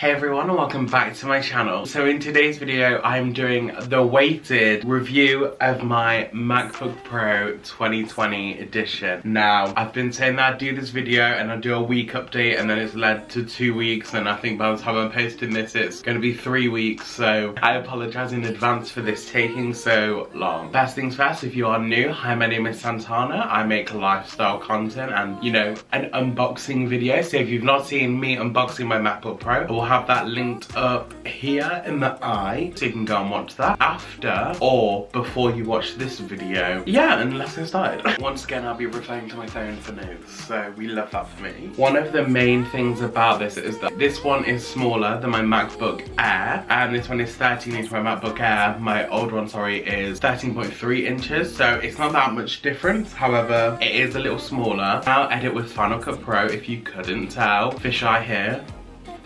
Hey everyone, and welcome back to my channel. So in today's video I'm doing the weighted review of my MacBook Pro 2020 edition. Now I've been saying that I'd do this video and I'd do a week update, and then it's led to 2 weeks, and I think by the time I'm posting this it's going to be 3 weeks, so I apologise in advance for this taking so long. First things first, if you are new, hi, my name is Santana. I make lifestyle content and, you know, an unboxing video. So if you've not seen me unboxing my MacBook Pro, I will have that linked up here in the eye, so you can go and watch that after or before you watch this video. Yeah, and let's get started. Once again, I'll be referring to my phone for notes, so we love that for me. One of the main things about this is that this one is smaller than my MacBook Air, and this one is 13 inch. My MacBook Air, my old one, sorry, is 13.3 inches, so it's not that much difference. However, it is a little smaller. I'll edit with Final Cut Pro, if you couldn't tell. Fisheye here.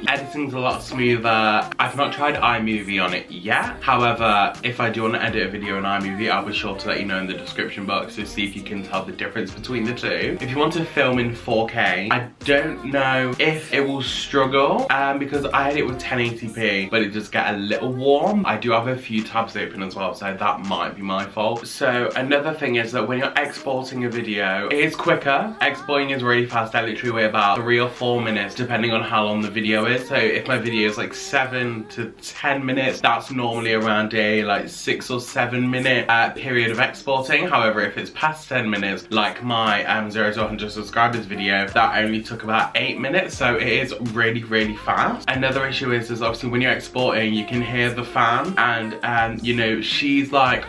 Editing's a lot smoother. I've not tried iMovie on it yet. However, if I do want to edit a video in iMovie, I'll be sure to let you know in the description box to see if you can tell the difference between the two. If you want to film in 4K, I don't know if it will struggle because I edit with 1080p, but it does get a little warm. I do have a few tabs open as well, so that might be my fault. So another thing is that when you're exporting a video, it is quicker. Exporting is really fast. I literally wait about 3 or 4 minutes depending on how long the video is. So if my video is like 7 to 10 minutes, that's normally around a like 6 or 7 minute period of exporting. However, if it's past 10 minutes, like my 0 to 100 subscribers video, that only took about 8 minutes, so it is really fast. Another issue is obviously when you're exporting, you can hear the fan, and you know, she's like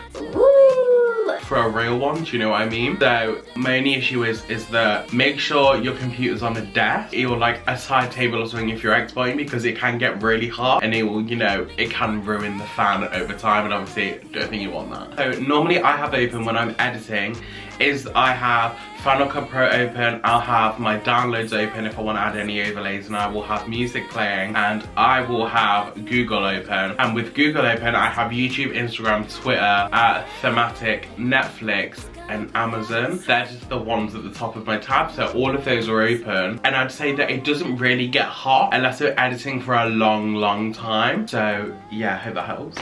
for a real one, do you know what I mean? So my only issue is that make sure your computer's on a desk or like a side table or something if you're exporting, because it can get really hot and it will, you know, it can ruin the fan over time, and obviously I don't think you want that. So normally I have open when I'm editing is I have Final Cut Pro open, I'll have my downloads open if I want to add any overlays, and I will have music playing, and I will have Google open. And with Google open, I have YouTube, Instagram, Twitter, Thematic, Netflix, and Amazon. They're just the ones at the top of my tab, so all of those are open. And I'd say that it doesn't really get hot unless you're editing for a long time. So yeah, I hope that helps.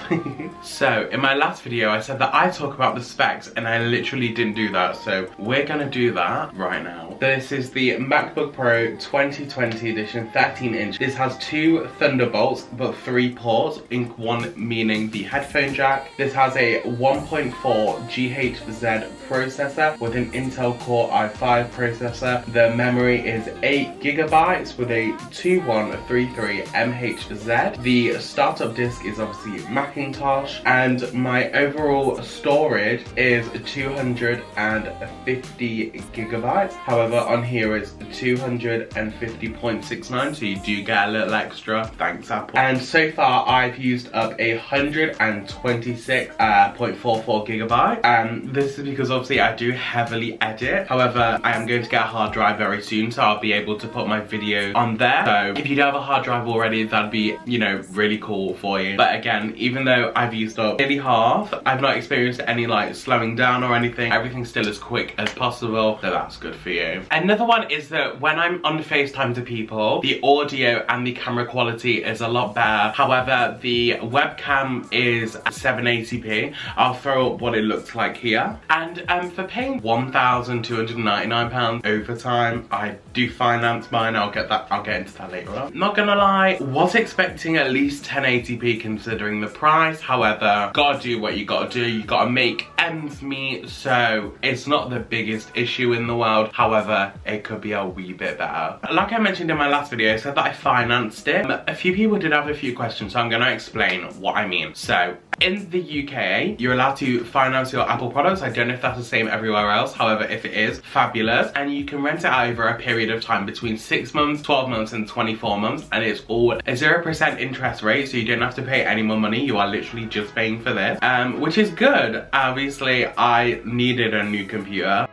So in my last video I said that I talk about the specs, and I literally didn't do that, so we're gonna do that right now. This is the MacBook Pro 2020 edition, 13 inch. This has 2 Thunderbolts but 3 ports, one meaning the headphone jack. This has a 1.4 GHz processor with an Intel Core i5 processor. The memory is 8 GB with a 2133 MHz. The startup disk is obviously Macintosh, and my overall storage is 250 GB. However, on here is 250.69, so you do get a little extra. Thanks, Apple. And so far I've used up 126.44 GB, and this is because obviously I do heavily edit. However, I am going to get a hard drive very soon, so I'll be able to put my video on there. So if you don't have a hard drive already, that'd be, you know, really cool for you. But again, even though I've used up nearly half, I've not experienced any like slowing down or anything. Everything's still as quick as possible, so that's good for you. Another one is that when I'm on FaceTime to people, the audio and the camera quality is a lot better. However, the webcam is 780p. I'll throw up what it looks like here. And for paying £1,299 over time, I do finance mine. I'll get into that later on. Not gonna lie, was expecting at least 1080p considering the price. However, gotta do what you gotta do. You gotta make ends meet, so it's not the biggest issue in the world. However, it could be a wee bit better. Like I mentioned in my last video, I said that I financed it. A few people did have a few questions, so I'm gonna explain what I mean. So in the UK, you're allowed to finance your Apple products. I don't know if that's the same everywhere else. However, if it is, fabulous. And you can rent it out over a period of time between 6 months, 12 months, and 24 months. And it's all a 0% interest rate, so you don't have to pay any more money. You are literally just paying for this, which is good. Obviously, I needed a new computer.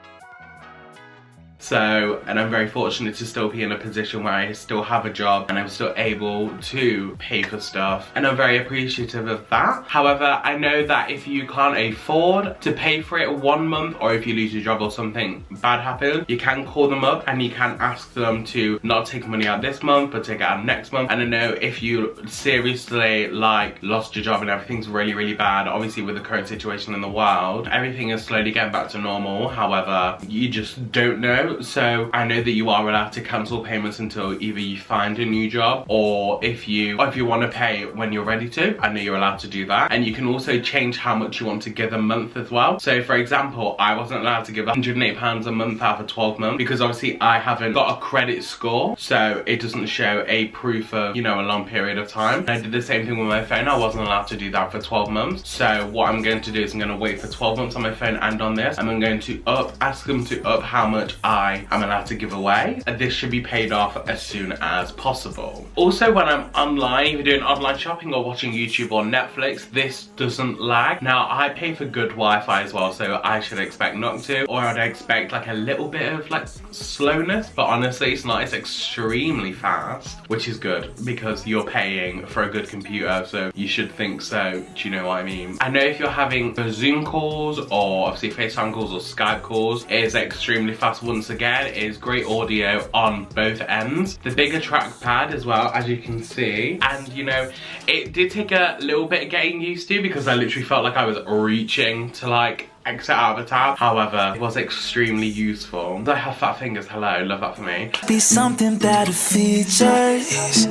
So, and I'm very fortunate to still be in a position where I still have a job and I'm still able to pay for stuff, and I'm very appreciative of that. However, I know that if you can't afford to pay for it 1 month, or if you lose your job or something bad happens, you can call them up and you can ask them to not take money out this month but take it out next month. And I know if you seriously like lost your job and everything's really bad, obviously with the current situation in the world, everything is slowly getting back to normal. However, you just don't know. So I know that you are allowed to cancel payments until either you find a new job, or if you want to pay when you're ready to. I know you're allowed to do that. And you can also change how much you want to give a month as well. So for example, I wasn't allowed to give £108 a month out for 12 months because obviously I haven't got a credit score, so it doesn't show a proof of, you know, a long period of time. And I did the same thing with my phone. I wasn't allowed to do that for 12 months. So what I'm going to do is I'm going to wait for 12 months on my phone and on this, and I'm going to ask them to up how much I am allowed to give away. And this should be paid off as soon as possible. Also, when I'm online, if you're doing online shopping or watching YouTube or Netflix, this doesn't lag. Now, I pay for good Wi-Fi as well, so I should expect not to, or I'd expect like a little bit of like slowness, but honestly it's not. It's extremely fast, which is good because you're paying for a good computer, so you should think so. Do you know what I mean? I know if you're having Zoom calls or obviously FaceTime calls or Skype calls, it is extremely fast. Once again, it is great audio on both ends. The bigger trackpad as well, as you can see, and you know, it did take a little bit of getting used to because I literally felt like I was reaching to like exit out of a tab. However, it was extremely useful. I have fat fingers. Hello, love that for me. Be something that features.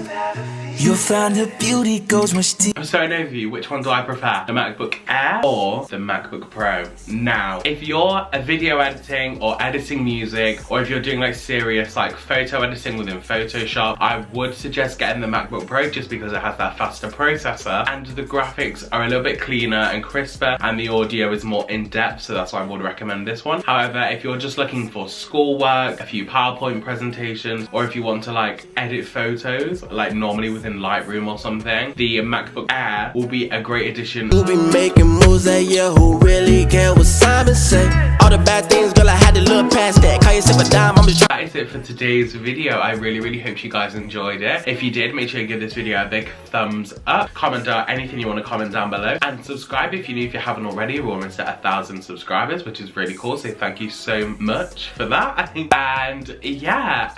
You'll find the beauty goes much deeper. So an overview, which one do I prefer? The MacBook Air or the MacBook Pro? Now, if you're a video editing or editing music, or if you're doing like serious like photo editing within Photoshop, I would suggest getting the MacBook Pro just because it has that faster processor and the graphics are a little bit cleaner and crisper and the audio is more in-depth, so that's why I would recommend this one. However, if you're just looking for schoolwork, a few PowerPoint presentations, or if you want to like edit photos like normally within Lightroom or something, the MacBook Air will be a great addition. You be making moves that year, who really care what Simon say? All the bad things, girl, I had to look past that. Call yourself a dime, I'm just That is it for today's video. I really hope you guys enjoyed it. If you did, make sure you give this video a big thumbs up, comment down anything you want to comment down below, and subscribe if you're new, if you haven't already. We're almost at 1,000 subscribers, which is really cool, so thank you so much for that. And yeah,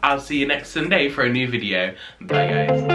I'll see you next Sunday for a new video. Bye guys.